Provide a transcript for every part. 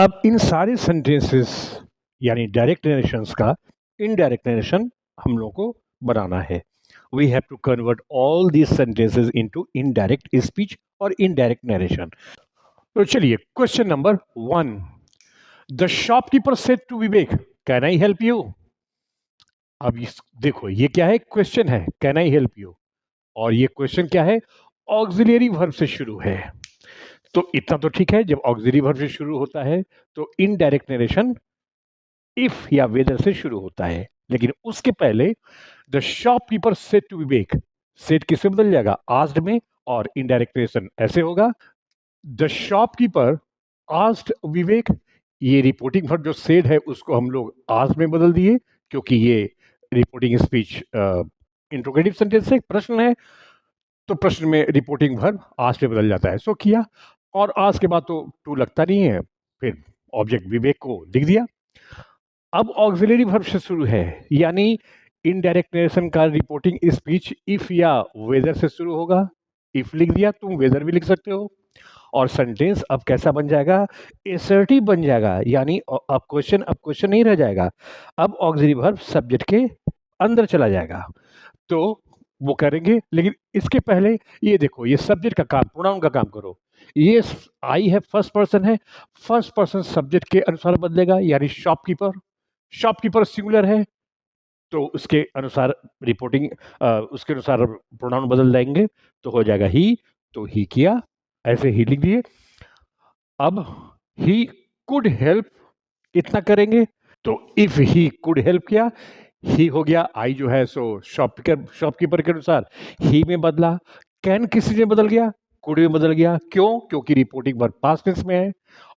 अब इन सारे सेंटेंसेस यानी डायरेक्ट नरेशंस का इनडायरेक्ट नरेशन हम लोगों को बनाना है। We have to convert all these sentences into indirect speech और इनडायरेक्ट नरेशन। तो चलिए question number 1। The shopkeeper said to Vivek, can I help you? अब देखो ये क्या है, क्वेश्चन है, कैन आई हेल्प यू, और ये क्वेश्चन क्या है, ऑक्सिलियरी वर्ब से शुरू है। तो इतना तो ठीक है, जब ऑक्सिलियरी वर्ब से शुरू होता है तो इनडायरेक्ट नरेशन इफ या वेदर से शुरू होता है। लेकिन उसके पहले the shopkeeper said to Vivek, said किससे बदल जाएगा, आस्क्ड में, और इनडायरेक्ट नरेशन ऐसे होगा, द शॉपकीपर आस्क्ड विवेक। ये रिपोर्टिंग वर्ब जो सेड है उसको हम लोग आस्क्ड में बदल दिए, क्योंकि ये रिपोर्टिंग स्पीच इंट्रोगेटिव सेंटेंस है, प्रश्न है, तो प्रश्न में रिपोर्टिंग वर्ब आस्क्ड में बदल जाता है। सो किया, और आस्क्ड के बाद तो टू लगता नहीं है, फिर ऑब्जेक्ट विवेक को लिख दिया। अब ऑक्सिलरी वर्ब से शुरू है, यानी इनडायरेक्ट नरेशन का रिपोर्टिंग स्पीच इफ या वेदर से शुरू होगा। इफ लिख दिया, तुम वेदर भी लिख सकते हो, और सेंटेंस अब कैसा बन जाएगा, एसर्टिव बन जाएगा, यानी अब क्वेश्चन नहीं रह जाएगा, अब ऑक्सिलरी वर्ब सब्जेक्ट के अंदर चला जाएगा। तो वो करेंगे, लेकिन इसके पहले ये देखो, ये सब्जेक्ट का काम, प्रोनाउन का काम करो। ये आई है, फर्स्ट पर्सन है, फर्स्ट पर्सन सब्जेक्ट के अनुसार बदलेगा, यानी शॉपकीपर, शॉपकीपर सिंगुलर है तो उसके अनुसार रिपोर्टिंग उसके अनुसार प्रोनाउन बदल देंगे, तो हो जाएगा ही। तो ही किया, ऐसे ही लिख दिए। अब ही कुड हेल्प, इतना करेंगे, तो इफ ही कुड हेल्प किया, ही हो गया, आई जो है सो शॉपकीपर के अनुसार ही में बदला। कैन किसी में बदल गया, कुड में बदल गया, क्यों, क्योंकि रिपोर्टिंग वर्ब पास्ट टेंस में है,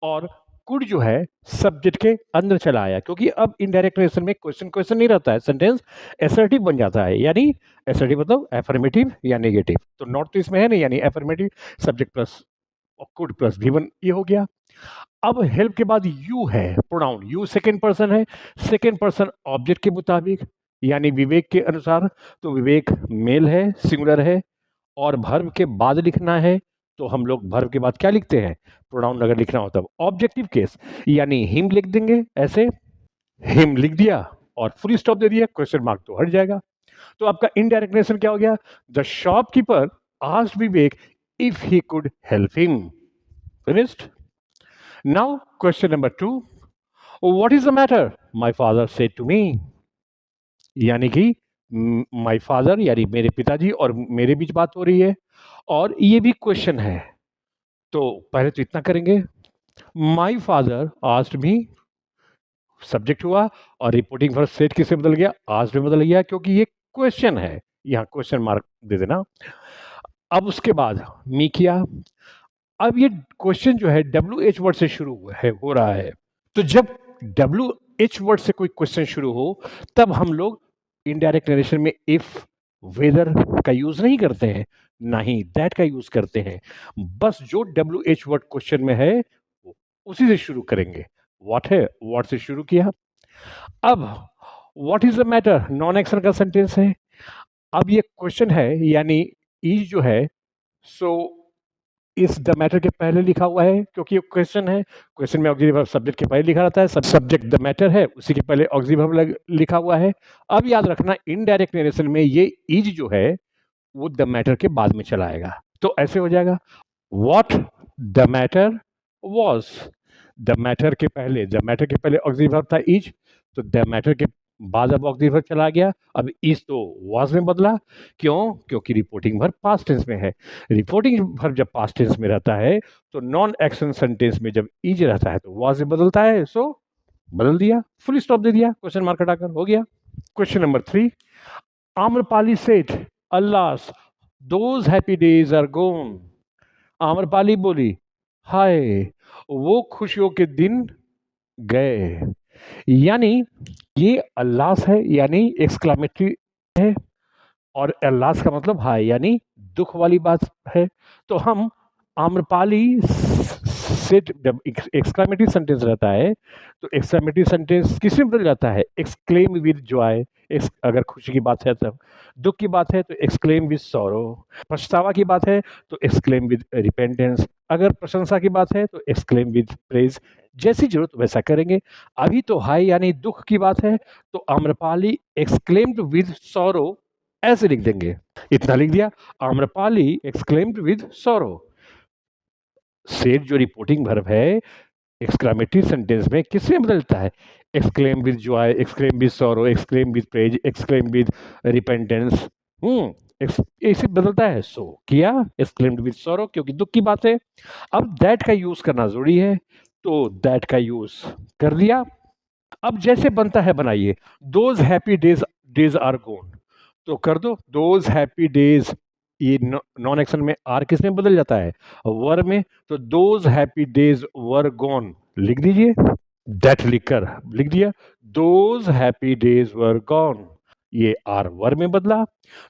और कुड जो है सब्जेक्ट के अंदर चला आया, क्योंकि अब इनडायरेक्ट रिलेशन में क्वेश्चन नहीं रहता है, सेंटेंस एसर्टिव बन जाता है, यानी एसर्टिव मतलब एफर्मेटिव या नेगेटिव, तो नॉट तो इसमें है नहीं, यानी affirmative subject plus could plus भी ये हो गया। अब हेल्प के बाद यू है, प्रोनाउन यू सेकेंड पर्सन है, सेकेंड पर्सन ऑब्जेक्ट के मुताबिक, यानी विवेक के अनुसार, तो विवेक मेल है, सिंगुलर है, और भर्ब के बाद लिखना है, तो हम लोग भर्ब के बाद क्या लिखते हैं, प्रोनाउन अगर लिखना हो तब ऑब्जेक्टिव केस, यानी हिम लिख देंगे, ऐसे हिम लिख दिया और फुल स्टॉप दे दिया, क्वेश्चन मार्क तो हट जाएगा। तो आपका इनडायरेक्ट नेशन क्या हो गया, the shopkeeper asked Vivek if he could help him. Finished. Now question number 2, what is the matter, my father said to me, यानी कि माय फादर यानी मेरे पिताजी और मेरे बीच बात हो रही है, और ये भी क्वेश्चन है, तो पहले तो इतना करेंगे, my father asked me, subject हुआ, और रिपोर्टिंग वर्ब सेड किससे बदल गया, आस्क्ड में बदल गया, क्योंकि ये क्वेश्चन है, यहाँ क्वेश्चन मार्क दे देना। अब उसके बाद मी किया। अब ये क्वेश्चन जो है डब्ल्यू एच वर्ड से शुरू हो रहा है, तो जब डब्ल्यू एच वर्ड से कोई क्वेश्चन शुरू हो, तब हम लोग इनडायरेक्ट नरेशन में इफ वेदर का यूज नहीं करते हैं, ना ही दैट का यूज करते हैं, बस जो डब्ल्यू एच वर्ड क्वेश्चन में है उसी से शुरू करेंगे। व्हाट है, व्हाट से शुरू किया। अब what is the matter non action का सेंटेंस है, अब ये क्वेश्चन है, यानी इज जो है सो इस द मैटर के पहले लिखा हुआ है, क्योंकि ये क्वेश्चन है, क्वेश्चन में ऑक्सिलरी वर्ब सब्जेक्ट के पहले लिखा रहता है, सब्जेक्ट द मैटर है, उसी के पहले ऑक्सिलरी वर्ब लिखा हुआ है। अब याद रखना इनडायरेक्ट नरेशन में ये इज जो है वो द मैटर के बाद में चला आएगा, तो ऐसे हो जाएगा, what the matter was, the matter के पहले ऑक्सिलरी वर्ब था इज, तो द मैटर के बाद अब ऑक्सिलरी वर्ब चला गया, अब इज तो वाज में बदला, क्यों, क्योंकि रिपोर्टिंग वर्ब पास्ट टेंस में है, रिपोर्टिंग वर्ब जब पास्ट टेंस में रहता है तो नॉन एक्शन सेंटेंस में जब इज रहता है तो वाज में बदलता है, सो बदल दिया, फुल स्टॉप दे दिया, क्वेश्चन मार्क हटाकर हो गया। क्वेश्चन नंबर 3, आम्रपाली सेठ अल्लाह दोज हैप्पी डेज आर गोन, आम्रपाली बोली हाय वो खुशियों के दिन गए, यानी ये अल्लास है, यानी एक्सक्लामेटरी है, और अल्लास का मतलब हाय यानी दुख वाली बात है, तो हम आम्रपाली से जब एक्सक्लामेटरी सेंटेंस रहता है तो एक्सक्लामेटरी सेंटेंस किस में बदल जाता है, एक्सक्लेम विद जॉय, अगर खुशी की बात है तब, दुख की बात है तो एक्सक्लेम विद सॉरो, पछतावा की बात है तो एक्सक्लेम विद रिपेंटेंस, अगर प्रशंसा की बात है तो एक्सक्लेम विद प्रेज, जैसी जरूरत वैसा करेंगे। अभी तो हाय यानी दुख की बात है तो आम्रपाली एक्सक्लेम्ड विद सॉरो ऐसे लिख देंगे। इतना लिख दिया, Amrapali exclaimed with sorrow. Said जो रिपोर्टिंग वर्ब है एक्सक्लेमेटरी सेंटेंस में किस में बदलता है? Exclaim with Joy, exclaim with sorrow, exclaim with praise, exclaim with repentance. ऐसे बदलता है। सो किया एक्सक्लेम्ड विद सॉरो क्योंकि दुख की बात है। अब दैट का यूज करना जरूरी है तो दैट का यूज कर दिया। अब जैसे बनता है बनाइए। Those happy days, days are gone, तो कर दो दोज हैप्पी डेज। ये नॉन एक्शन में आर किस में बदल जाता है? वर में। तो those happy days were gone लिख दीजिए। दैट लिखकर लिख दिया, those happy days were gone, ये आर वर में बदला।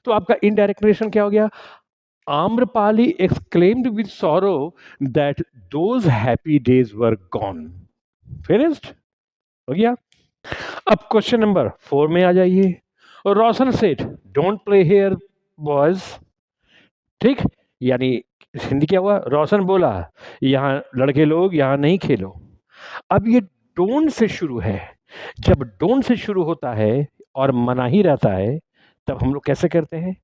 तो आपका इनडायरेक्ट नरेशन क्या हो गया? Amrapali exclaimed with sorrow that those happy days were gone. Finished हो गया। अब क्वेश्चन नंबर 4 में आ जाइए। Roshan said don't play here boys. ठीक, यानी हिंदी क्या हुआ? रोशन बोला यहाँ लड़के लोग यहाँ नहीं खेलो। अब ये डोंट से शुरू है। जब डोंट से शुरू होता है और मना ही रहता है तब हम लोग कैसे करते हैं?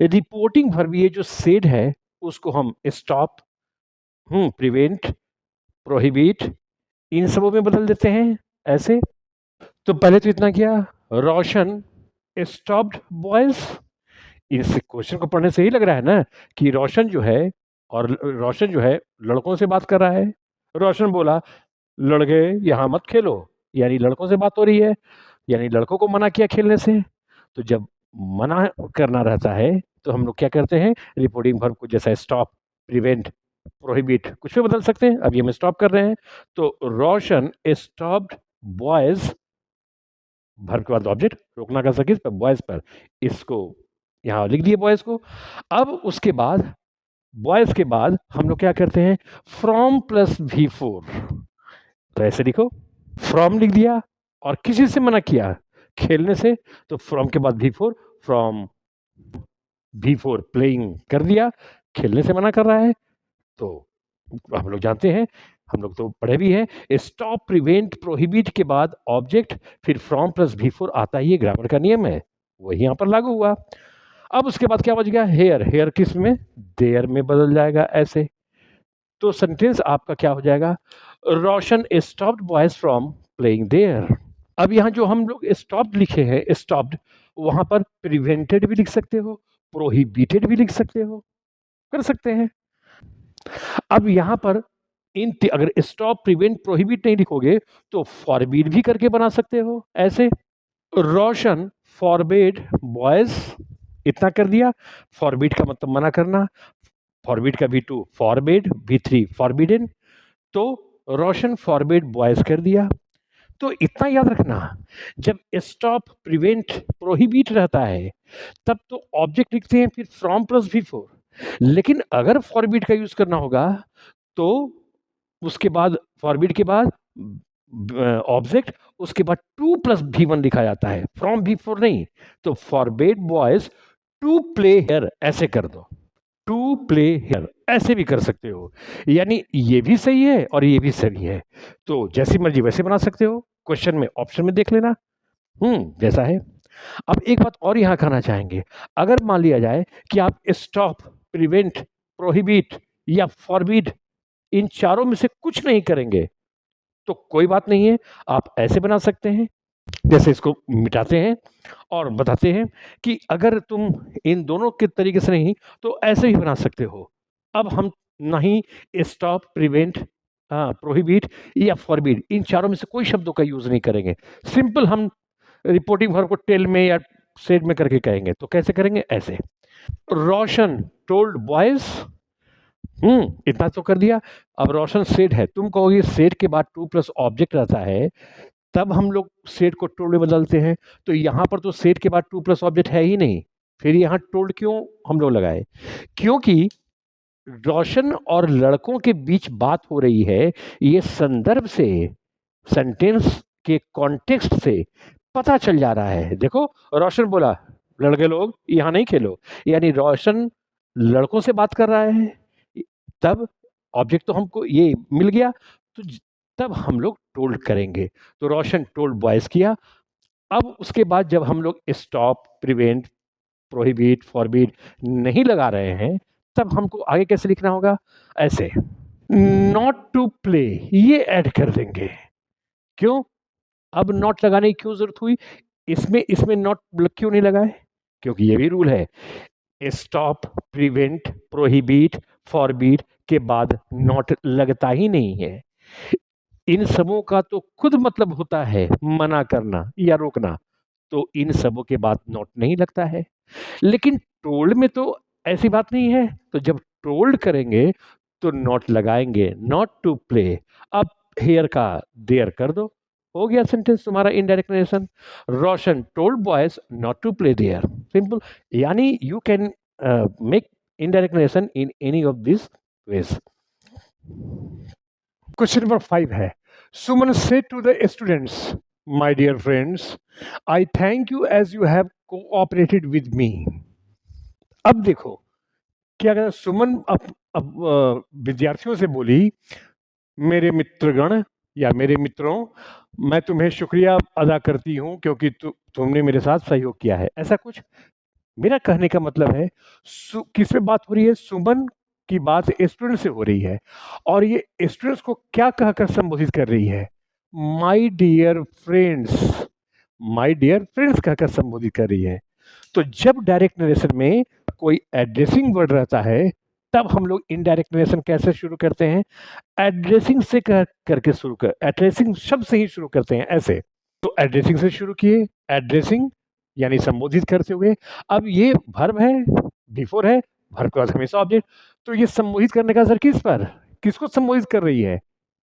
रिपोर्टिंग वर्ब ये जो सेड है उसको हम स्टॉप, प्रिवेंट, प्रोहिबिट इन सबों में बदल देते हैं ऐसे। तो पहले तो इतना किया, रोशन स्टॉप्ड बॉयज। इस क्वेश्चन को पढ़ने से ही लग रहा है ना कि रोशन जो है लड़कों से बात कर रहा है। रोशन बोला लड़के यहाँ मत खेलो, यानी लड़कों से बात हो रही है, यानी लड़कों को मना किया खेलने से। तो जब मना करना रहता है तो हम लोग क्या करते हैं? रिपोर्टिंग वर्ब को जैसा स्टॉप, प्रिवेंट, प्रोहिबिट कुछ भी बदल सकते हैं। अभी हम स्टॉप कर रहे हैं तो रोशन स्टॉप्ड बॉयज, वर्ब के बाद ऑब्जेक्ट, रोकना कर सके पर बॉयज पर, इसको यहाँ लिख दिए बॉयज को। अब उसके बाद बॉयज के बाद हम लोग क्या करते हैं? फ्रॉम प्लस V4, तो ऐसे लिखो, फ्रॉम लिख दिया और किसी से मना किया? खेलने से। तो फ्रॉम के बाद V4, फ्रॉम V4 प्लेइंग कर दिया, खेलने से मना कर रहा है। तो हम लोग जानते हैं, हम लोग तो पढ़े भी हैं, स्टॉप, प्रिवेंट, प्रोहिबिट के बाद ऑब्जेक्ट, फिर फ्रॉम प्लस V4 आता ही, ये ग्रामर का नियम है, वही यहाँ पर लागू हुआ। अब उसके बाद क्या बच गया? हेयर। हेयर किस में? देयर में बदल जाएगा ऐसे। तो सेंटेंस आपका क्या हो जाएगा? Roshan stopped boys from playing there. अब यहाँ जो हम लोग स्टॉप्ड लिखे हैं, स्टॉप्ड, वहां पर प्रिवेंटेड भी लिख सकते हो, प्रोहिबिटेड भी लिख सकते हो, कर सकते हैं। अब यहाँ पर अगर स्टॉप, प्रिवेंट, प्रोहिबिट नहीं लिखोगे तो फॉरबीड भी करके बना सकते हो ऐसे। रोशन फॉरबेड बॉयज, इतना कर दिया। फॉरबीड का मतलब मना करना, फॉरबीड का V2 फॉरबेड, V3 फॉरबिडन। तो रोशन फॉरबेड बॉयज कर दिया। तो इतना याद रखना, जब स्टॉप, प्रिवेंट, प्रोहिबिट रहता है तब तो ऑब्जेक्ट लिखते हैं फिर फ्रॉम प्लस V4। लेकिन अगर फॉरबिड का यूज करना होगा तो उसके बाद, फॉरबिड के बाद ऑब्जेक्ट, उसके बाद 2 प्लस V1 लिखा जाता है, फ्रॉम V4 नहीं। तो forbade boys to play here ऐसे कर दो, टू प्ले हेयर ऐसे भी कर सकते हो। यानी ये भी सही है और ये भी सही है, तो जैसी मर्जी वैसे बना सकते हो। क्वेश्चन में ऑप्शन में देख लेना जैसा है। अब एक बात और यहां कहना चाहेंगे, अगर मान लिया जाए कि आप स्टॉप, प्रिवेंट, प्रोहिबिट या फॉरबिड इन चारों में से कुछ नहीं करेंगे तो कोई बात नहीं है, आप ऐसे बना सकते हैं। जैसे इसको मिटाते हैं और बताते हैं कि अगर तुम इन दोनों के तरीके से नहीं तो ऐसे ही बना सकते हो। अब हम नहीं स्टॉप, प्रिवेंट, प्रोहिबिट या फॉरबिड इन चारों में से कोई शब्दों का यूज नहीं करेंगे। सिंपल हम रिपोर्टिंग वर्ब को टेल में या सेड में करके कहेंगे। तो कैसे करेंगे? ऐसे, रोशन टोल्ड बॉयज, इतना तो कर दिया। अब रोशन सेड है, तुम कहोगे सेड के बाद 2 प्लस ऑब्जेक्ट रहता है तब हम लोग सेड को टोल्ड में बदलते हैं। तो यहां पर तो सेड के बाद 2 प्लस ऑब्जेक्ट है ही नहीं, फिर यहां टोल्ड क्यों हम लोग लगाए? क्योंकि रोशन और लड़कों के बीच बात हो रही है, ये संदर्भ से, सेंटेंस के कॉन्टेक्स्ट से पता चल जा रहा है। देखो, रोशन बोला लड़के लोग यहां नहीं खेलो, यानी रोशन लड़कों से बात कर रहा है। तब ऑब्जेक्ट तो हमको ये मिल गया, तो तब हम लोग टोल्ड करेंगे। तो रोशन टोल्ड बॉयज किया। अब उसके बाद जब हम लोग स्टॉप, प्रिवेंट, प्रोहिबिट, फॉरबिड नहीं लगा रहे हैं, तब हमको आगे कैसे लिखना होगा? ऐसे, नॉट टू प्ले ये ऐड कर देंगे। क्यों? अब नॉट लगाने की क्यों जरूरत हुई? इसमें इसमें नॉट क्यों नहीं लगाए? क्योंकि ये भी रूल है, स्टॉप, प्रिवेंट, प्रोहिबिट, फॉरबिड के बाद नॉट लगता ही नहीं है। इन सबों का तो खुद मतलब होता है मना करना या रोकना, तो इन सबों के बाद नॉट नहीं लगता है। लेकिन टोल्ड में तो ऐसी बात नहीं है, तो जब टोल्ड करेंगे तो नॉट लगाएंगे, नॉट टू प्ले। अब हेयर का देयर कर दो, हो गया सेंटेंस तुम्हारा indirect narration. Roshan told boys not to play there, simple. यानी you can make indirect narration in any of this ways. Question number 5 है, सुमन से to the students, my dear friends, I thank you as you have cooperated with me. अब देखो क्या कहता है, सुमन अब विद्यार्थियों से बोली, मेरे मित्रगण या मेरे मित्रों, मैं तुम्हें शुक्रिया अदा करती हूं क्योंकि तुमने मेरे साथ सहयोग किया है, ऐसा कुछ। मेरा कहने का मतलब है, किस पे बात हो रही है? सुमन की बात स्टूडेंट से हो रही है, और ये स्टूडेंट्स को क्या कहकर संबोधित कर रही है? My dear friends, my dear friends कहकर संबोधित कर रही है। तो जब डायरेक्ट नरेशन में कोई एड्रेसिंग वर्ड रहता है, तब हम लोग इनडायरेक्ट नरेशन कैसे शुरू करते हैं? एड्रेसिंग से करके शुरू कर, एड्रेसिंग शब्द से ही शुरू करते हैं, ऐसे। तो एड्रेसिंग से शुरू किए, एड्रेसिंग यानी संबोधित करते हुए। अब ये वर्ब है, बिफोर है, वर्ब के बाद हमेशा ऑब्जेक्ट। तो ये संबोधित करने का असर किस पर, किसको संबोधित कर रही है?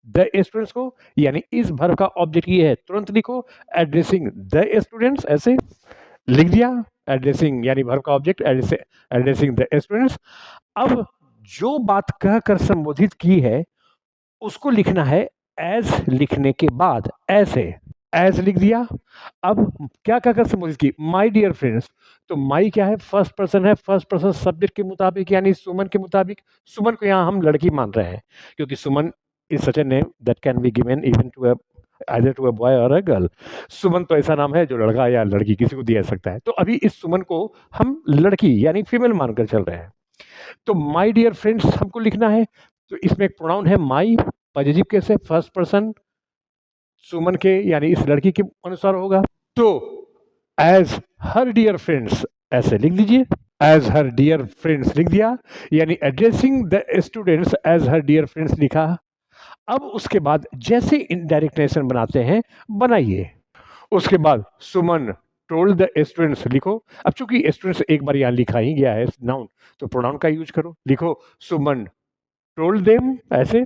द स्टूडेंट्स को। यानी इस वर्ब का ऑब्जेक्ट ये है, तुरंत लिखो एड्रेसिंग द स्टूडेंट्स, ऐसे लिख दिया। एड्रेसिंग यानी वर्ब का ऑब्जेक्ट, एड्रेसिंग द स्टूडेंट्स। अब जो बात कहकर संबोधित की है उसको लिखना है एज, लिखने के बाद ऐसे, एज लिख दिया। अब क्या कहकर संबोधित की? My dear friends. तो माई क्या है? फर्स्ट पर्सन है, फर्स्ट पर्सन सब्जेक्ट के मुताबिक यानी सुमन के मुताबिक। सुमन को यहाँ हम लड़की मान रहे हैं क्योंकि Suman is such a name that can be given even to either to a boy और अ गर्ल। सुमन तो ऐसा नाम है जो लड़का या लड़की किसी को दिया सकता है। तो अभी इस सुमन को हम लड़की यानी फीमेल मानकर चल रहे हैं। तो माय डियर फ्रेंड्स हमको लिखना है, तो इसमें एक प्रोनाउन है माई, पॉजिटिव केस है, फर्स्ट पर्सन सुमन के यानी इस लड़की के अनुसार होगा। तो एज हर डियर फ्रेंड्स ऐसे लिख लीजिए, एज हर डियर फ्रेंड्स लिख दिया, यानी addressing the students as her dear friends लिखा। अब उसके बाद जैसे इनडायरेक्ट नरेशन बनाते हैं बनाइए। उसके बाद सुमन टोल्ड द स्टूडेंट्स लिखो। अब चूंकि स्टूडेंट्स एक बार यहाँ लिखा ही गया है नाउन, तो प्रोनाउन का यूज करो, लिखो सुमन टोल्ड देम, ऐसे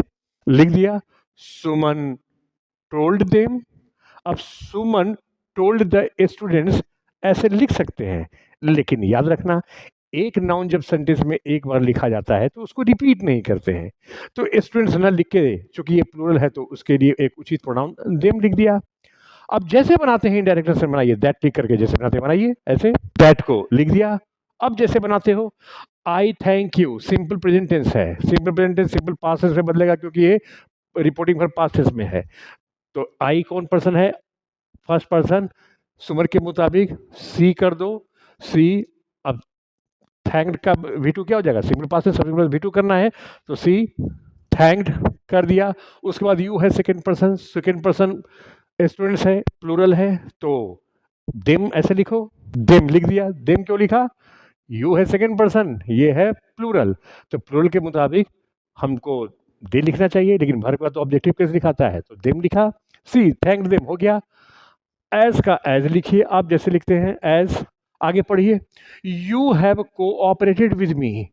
लिख दिया। सुमन टोल्ड देम। अब सुमन टोल्ड द स्टूडेंट्स ऐसे लिख सकते हैं, लेकिन याद रखना एक नाउन जब सेंटेंस में एक बार लिखा जाता है तो उसको रिपीट नहीं करते हैं। तो स्टूडेंट्स ना लिख के, चूंकि ये प्लूरल है तो उसके लिए एक उचित प्रोनाउन देम लिख दिया। अब जैसे बनाते हैं इनडायरेक्ट नरेशन बनाइए, दैट लिख करके जैसे बनाते हैं बनाइए, ऐसे दैट को लिख दिया। अब जैसे बनाते हो, I thank you, simple present tense है, simple present tense simple past tense में बदलेगा क्योंकि ये रिपोर्टिंग फॉर पास्ट टेंस में है। तो आई कौन पर्सन है? फर्स्ट पर्सन, सुमर के मुताबिक सी कर दो, सी। अब थैंक्ड का V2 क्या हो जाएगा? सिंपल पास्ट में सब्जेक्ट V2 करना है, तो सी थैंक्ड कर दिया। उसके बाद यू है second person, second person students है, प्लूरल है, तो देम ऐसे लिखो, देम लिख दिया। देम क्यों लिखा? यू है सेकंड पर्सन, ये है प्लूरल, तो प्लूरल के मुताबिक हमको दे लिखना चाहिए, लेकिन भर के बाद तो ऑब्जेक्टिव केस लिखाता है, तो देम लिखा। सी थैंक देम हो गया। एज का एज लिखिए आप जैसे लिखते हैं एज। आगे पढ़िए, you have cooperated with me.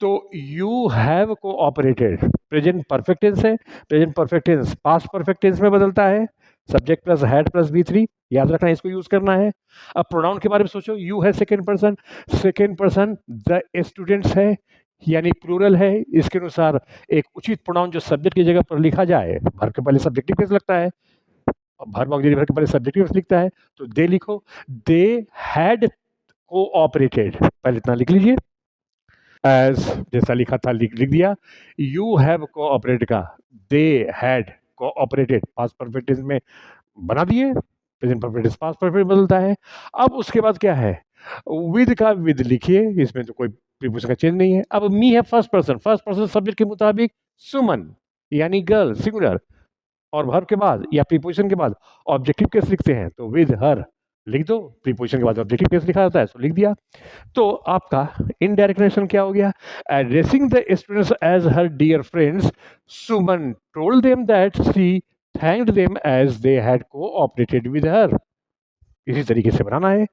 तो you have cooperated present perfect tense है, present perfect tense past perfect tense में बदलता है, subject plus had plus V3, याद रखना इसको यूज करना है। अब प्रोनाउन के बारे में सोचो, यू है second person, second person the students है यानी प्लूरल है, इसके अनुसार एक उचित प्रोनाउन जो सब्जेक्ट की जगह पर लिखा जाए, भर के पहले सब्जेक्टिव केस लगता है, भर ऑक्सिलरी भर के पहले सब्जेक्टिव लिखता है, तो दे लिखो, दे हैड कोऑपरेटेड, पहले इतना लिख लीजिए। एज जैसा लिखा था लिख दिया। यू हैव कोऑपरेटेड का they had cooperated past perfect tense में बना दिए, प्रेजेंट परफेक्ट पास्ट परफेक्ट बदलता है। अब उसके बाद क्या है, विद का विद लिखिए, इसमें तो कोई प्रीपोजिशन का चेंज नहीं है। अब मी है फर्स्ट पर्सन सब्जेक्ट के मुताबिक सुमन यानी गर्ल सिंगुलर, और वर्ब के बाद या प्रीपोजिशन के बाद ऑब्जेक्टिव केस लिखते हैं तो विद हर लिख दो, प्रीपोजिशन के बाद ऑब्जेक्टिव केस लिखा जाता है तो लिख दिया। तो आपका इनडायरेक्ट रिलेशन क्या हो गया, addressing the students as her dear friends Suman told them that she thanked them as they had cooperated with her. इसी तरीके से बनाना है,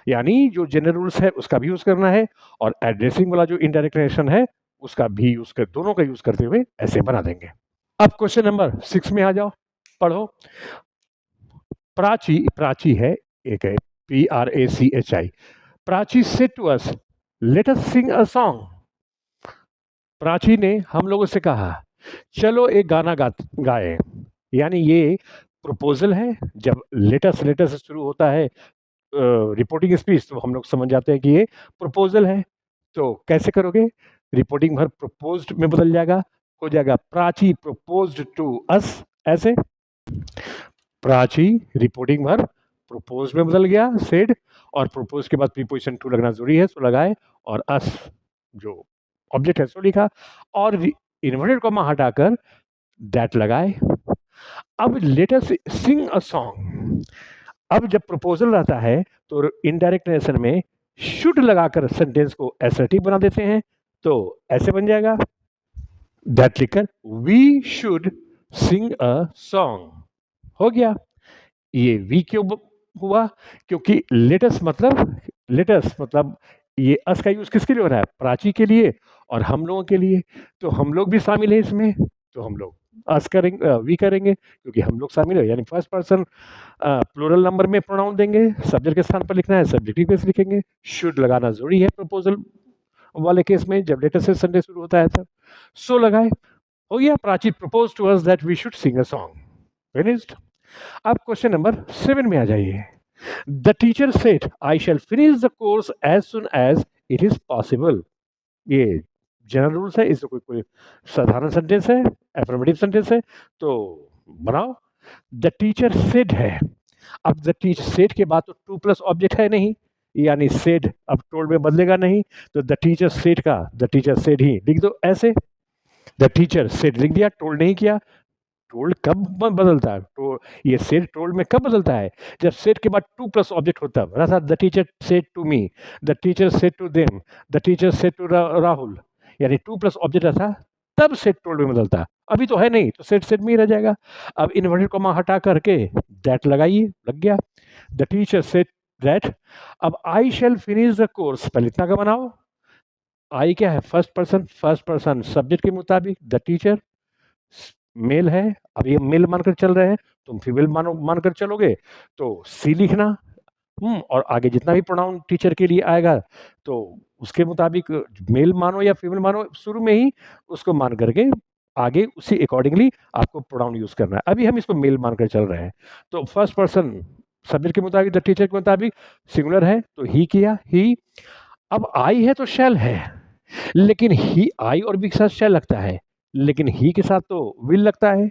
यानी जो जनरल रूल्स है उसका भी यूज करना है, और एड्रेसिंग वाला जो इनडायरेक्ट रिलेशन है उसका भी यूज कर, दोनों का यूज करते हुए ऐसे बना देंगे। अब क्वेश्चन नंबर 6 में आ जाओ, पढ़ो। प्राची, प्राची है एक है PRACHI। Prachi said to us let us sing a song. Prachi ने हम लोगों से कहा चलो एक गाना गाए, यानी ये प्रपोजल है। जब लेटर से शुरू होता है रिपोर्टिंग स्पीच तो हम लोग समझ जाते हैं कि ये प्रपोजल है। तो कैसे करोगे, रिपोर्टिंग भर प्रपोज्ड में बदल जाएगा, हो जाएगा प्राची प्रपोज्ड टू अस। ऐसे प्राची रिपोर्टिंग भर प्रपोज में बदल गया सेड, और प्रपोज के बाद प्रीपोजिशन टू लगना जरूरी है, सो लगाए, और अस जो ऑब्जेक्ट है सो लिखा, और इन्वर्टेड कॉमा हटाकर दैट लगाए। अब late us sing a song. अब जब प्रपोजल रहता है तो इनडायरेक्ट नेरेशन में शुड लगाकर सेंटेंस को एसर्टिव बना देते हैं, तो ऐसे बन जाएगा दैट लिखकर we should sing a song. हो गया। ये वी क्यों हुआ, क्योंकि लेटस मतलब ये अस का यूज किसके लिए हो रहा है, प्राची के लिए और हम लोगों के लिए, तो हम लोग भी शामिल है इसमें, तो हम लोग अस करेंगे, वी करेंगे क्योंकि हम लोग शामिल है, यानी फर्स्ट पर्सन प्लूरल नंबर में प्रोनाउन देंगे, सब्जेक्ट के स्थान पर लिखना है, सब्जेक्टिव केस लिखेंगे, शुड लगाना जरूरी है प्रपोजल वाले केस में जब लेटर से संडे शुरू होता है तब। सो लगाए, हो गया Prachi proposed to us that we should sing a song. Finished. अब क्वेश्चन नंबर 7 में आ जाइए। The teacher said I shall finish the course as soon as it is possible. ये जनरल रूल्स है, इसमें कोई कोई साधारण सेंटेंस है, एफर्मेटिव सेंटेंस है, तो बनाओ। द टीचर सेड है, अब द टीचर सेड के बाद तो टू प्लस ऑब्जेक्ट है नहीं, यानी सेड अब टोल्ड में बदलेगा नहीं, तो द टीचर सेड का द टीचर सेड ही लिख दो ऐसे। द टीचर सेड लिख दिया, टोल्ड नहीं किया। टोल्ड कब बदलता है, तो ये सेड टोल्ड में कब बदलता है, जब सेड के बाद टू प्लस ऑब्जेक्ट होता है, बना था the teacher said to me, the teacher said to them, the teacher said to Rahul, यानी टू प्लस ऑब्जेक्ट रहता, तब सेड टोल्ड में बदलता। अभी तो है नहीं, तो सेड में ही रह जाएगा। अब इन्वर्टेड कॉमा हटा करके दैट लगाइए, लग गया। The teacher said that. अब आई शैल फिनिश द कोर्स, पहले इतना का बनाओ। आई क्या है, फर्स्ट पर्सन सब्जेक्ट के मुताबिक, द टीचर मेल है, अब ये मेल मानकर चल रहे हैं, तुम फीमेल मानकर चलोगे तो सी लिखना। और आगे जितना भी प्रोनाउन टीचर के लिए आएगा तो उसके मुताबिक मेल मानो या फीमेल मानो, शुरू में ही उसको मान करके आगे उसी अकॉर्डिंगली आपको प्रोनाउन यूज करना है। अभी हम इसको मेल मानकर चल रहे हैं, तो फर्स्ट पर्सन सब्जेक्ट के मुताबिक, द टीचर के मुताबिक सिंगुलर है तो ही किया, ही। अब आई है तो शैल है, लेकिन ही आई और भी के साथ शैल लगता है, लेकिन ही के साथ तो विल लगता है,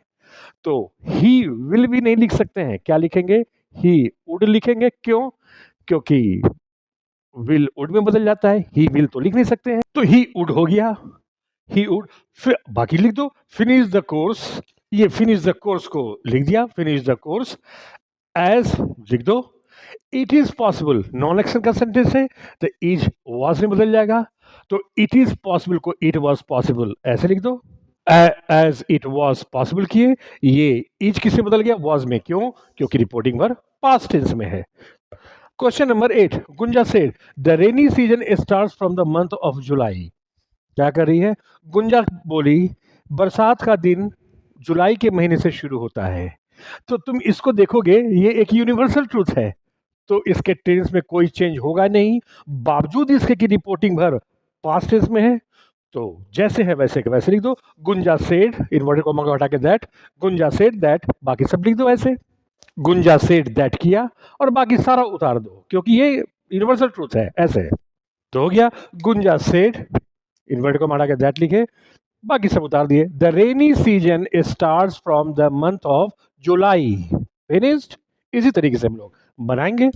तो ही विल भी नहीं लिख सकते हैं, क्या लिखेंगे, ही वुड लिखेंगे। क्यों, क्योंकि विल वुड में बदल जाता है, ही विल तो लिख नहीं सकते हैं, तो ही वुड हो गया, ही वुड। फिर बाकी लिख दो, फिनिश द कोर्स, ये फिनिश द कोर्स को लिख दिया, फिनिश द कोर्स एज लिख दो। It is possible non action का सेंटेंस है, तो इज वॉज में बदल जाएगा, तो इट इज पॉसिबल को इट वॉज पॉसिबल ऐसे लिख दो। एज इट वॉज पॉसिबल किए, ये इज किससे बदल गया, वॉज में, क्यों, क्योंकि रिपोर्टिंग वर्ब पास्ट टेंस में है। Question number 8, Gunja said the rainy season starts from the month of July. क्या कर रही है, गुंजा बोली बरसात का दिन जुलाई के महीने से शुरू होता है। तो तुम इसको देखोगे, ये एक यूनिवर्सल ट्रूथ है, तो इसके टेंस में कोई चेंज होगा नहीं, बावजूद इसके कि रिपोर्टिंग भर पास्ट टेंस में है, तो जैसे है वैसे के वैसे लिख दो। गुंजा सेड इन्वर्टेड कॉमा को हटा के दैट, गुंजा सेड दैट, बाकी सब लिख दो ऐसे। गुंजा सेड दैट किया और बाकी सारा उतार दो, क्योंकि ये यूनिवर्सल ट्रूथ है ऐसे। तो हो गया गुंजा सेड इन्वर्ट को हटा के दैट लिखे, बाकी सब उतार दिए। The rainy season starts from the month of July. Finished. इसी तरीके से हम लोग बनाएंगे।